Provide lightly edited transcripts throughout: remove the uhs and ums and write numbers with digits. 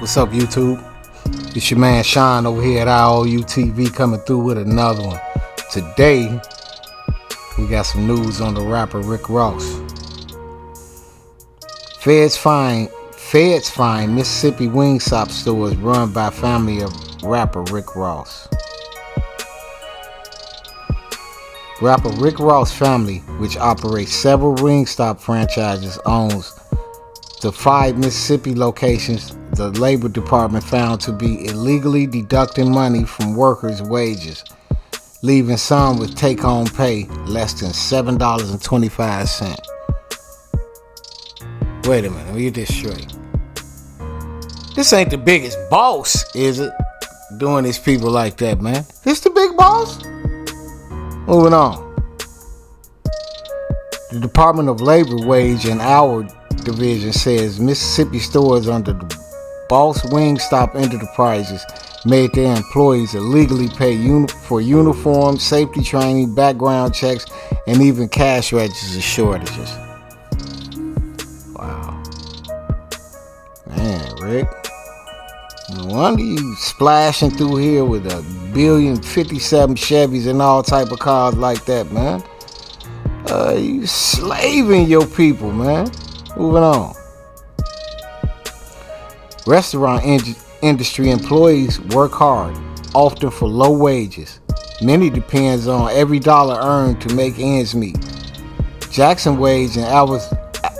What's up, YouTube? It's your man Sean over here at IOU TV coming through with another one. Today, we got some news on the rapper Rick Ross. Feds find Mississippi Wingstop stores run by family of rapper Rick Ross. Rapper Rick Ross family, which operates several Wingstop franchises, owns the 5 Mississippi locations the Labor Department found to be illegally deducting money from workers' wages, leaving some with take-home pay less than $7.25. Wait a minute, let me get this straight. This ain't the biggest boss, is it? Doing these people like that, man. This the big boss? Moving on. The Department of Labor Wage and Hour Division says Mississippi stores under the Boss Wingstop Enterprises made their employees illegally pay for uniforms, safety training, background checks, and even cash register shortages. Wow. Man, Rick. No wonder you splashing through here with 1,057 Chevys and all type of cars like that, man. You slaving your people, man. Moving on. Restaurant industry employees work hard, often for low wages. Many depends on every dollar earned to make ends meet. Jackson Wage and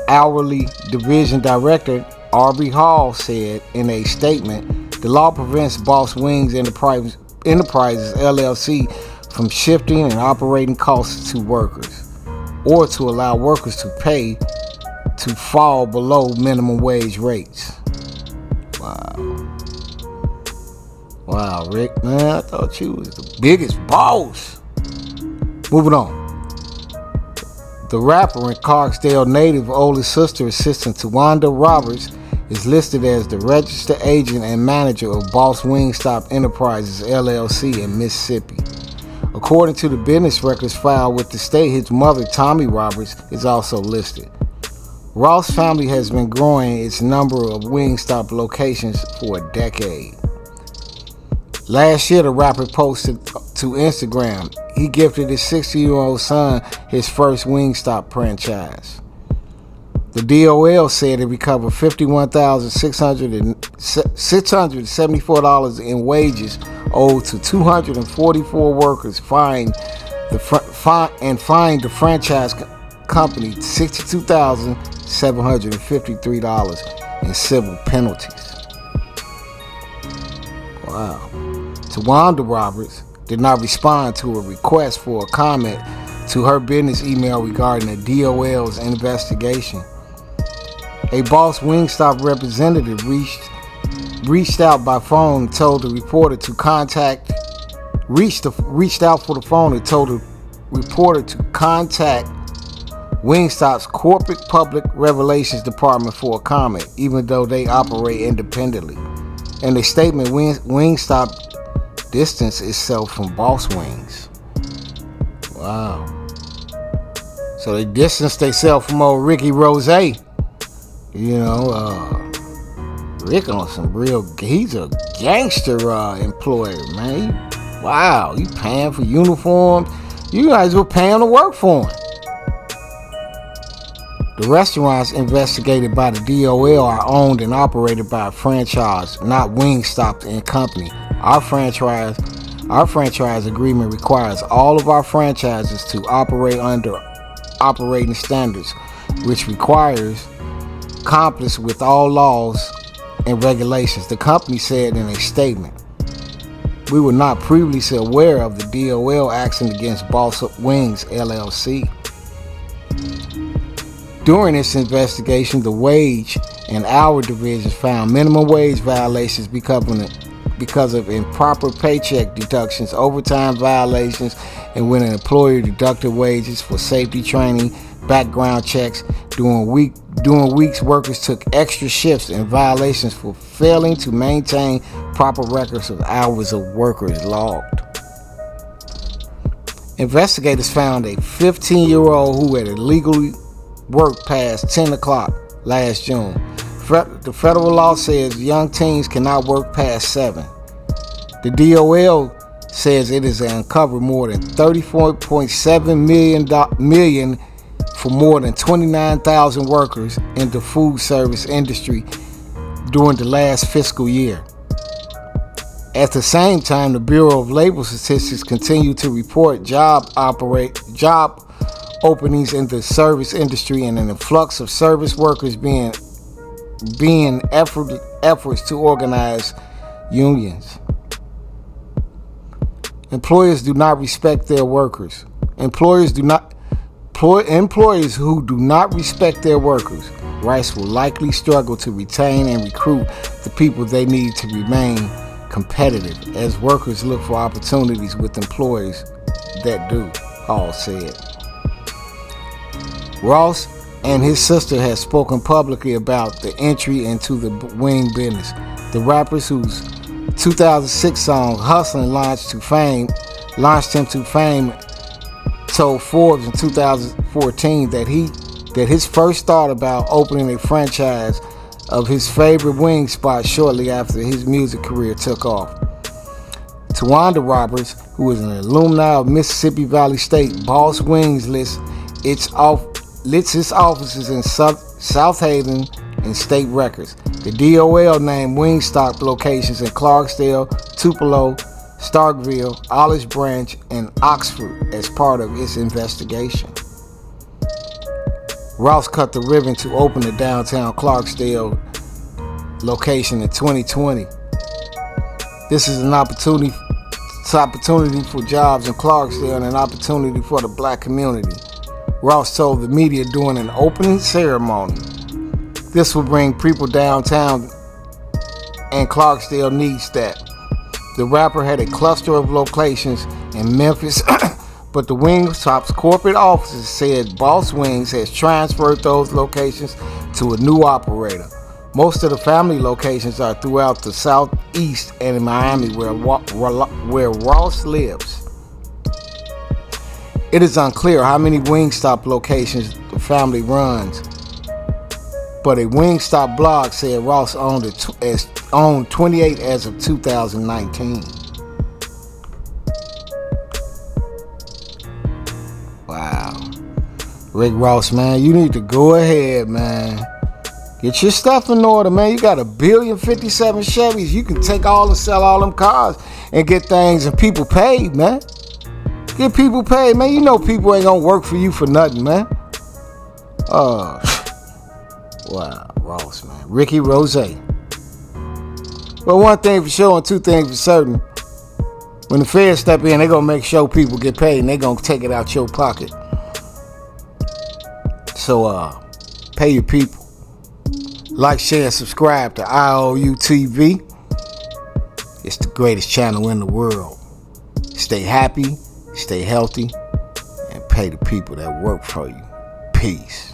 Hourly Division Director Aubrey Hall said in a statement, the law prevents Boss Wings Enterprises LLC from shifting and operating costs to workers, or to allow workers to pay to fall below minimum wage rates. Wow, Rick, man, I thought you was the biggest boss. Moving on. The rapper and Clarksdale native oldest sister assistant Tawanda Roberts is listed as the registered agent and manager of Boss Wingstop Enterprises LLC in Mississippi. According to the business records filed with the state, his mother, Tommy Roberts, is also listed. Ross family has been growing its number of Wingstop locations for a decade. Last year, the rapper posted to Instagram he gifted his 60-year-old son his first Wingstop franchise. The DOL said it recovered $51,674 in wages owed to 244 workers, fined the franchise company $62,753 in civil penalties. Wow. Tawanda Roberts did not respond to a request for a comment to her business email regarding the DOL's investigation. A Boss Wingstop representative reached out by phone and told the reporter to reached out for the phone and told the reporter to contact Wingstop's corporate public relations department for a comment, even though they operate independently. In a statement, Wingstop distance itself from Boss Wings. Wow. So they distance themselves from old Ricky Rose. You know, Rick on some real, he's a gangster employer, man. Wow, you paying for uniforms. You guys were paying to work for him. The restaurants investigated by the DOL are owned and operated by a franchise, not Wingstop and Company. Our franchise agreement requires all of our franchises to operate under operating standards, which requires compliance with all laws and regulations, the company said in a statement. We were not previously aware of the DOL action against Boss Wings LLC. During this investigation, the Wage and Hour Divisions found minimum wage violations because of improper paycheck deductions, overtime violations, and when an employer deducted wages for safety training, background checks. During weeks, workers took extra shifts and violations for failing to maintain proper records of hours of workers logged. Investigators found a 15-year-old who had illegally worked past 10 o'clock last June, The federal law says young teens cannot work past 7. The DOL says it has uncovered more than $34.7 million for more than 29,000 workers in the food service industry during the last fiscal year. At the same time, the Bureau of Labor Statistics continue to report job openings in the service industry and an influx of service workers being efforts to organize unions. Employers do not respect their workers. Employers who do not respect their workers' rights will likely struggle to retain and recruit the people they need to remain competitive as workers look for opportunities with employers that do, Hall said. Ross and his sister have spoken publicly about the entry into the wing business. The rappers whose 2006 song Hustlin' launched him to fame told Forbes in 2014 that his first thought about opening a franchise of his favorite wing spot shortly after his music career took off. Tawanda Roberts, who is an alumni of Mississippi Valley State, Boss Wings lists its offices in South Haven and state records. The DOL named Wingstop locations in Clarksdale, Tupelo, Starkville, Olive Branch, and Oxford as part of its investigation. Ross cut the ribbon to open the downtown Clarksdale location in 2020. This is an opportunity for jobs in Clarksdale and an opportunity for the black community, Ross told the media during an opening ceremony. This will bring people downtown, and Clarksdale needs that. The rapper had a cluster of locations in Memphis, but the Wingstop's corporate offices said Boss Wings has transferred those locations to a new operator. Most of the family locations are throughout the Southeast and in Miami, where Ross lives. It is unclear how many Wingstop locations the family runs, but a Wingstop blog said Ross owned 28 as of 2019. Wow. Rick Ross, man, you need to go ahead, man. Get your stuff in order, man. You got 1,000,000,057 Chevys. You can take all and sell all them cars and get things and people paid, man. Get people paid, man. You know people ain't gonna work for you for nothing, man. Wow, Ross, man. Ricky Rose. But one thing for sure and two things for certain. When the feds step in, they gonna make sure people get paid and they gonna take it out your pocket. So, pay your people. Like, share, and subscribe to IOU TV. It's the greatest channel in the world. Stay happy, stay healthy, and pay the people that work for you. Peace.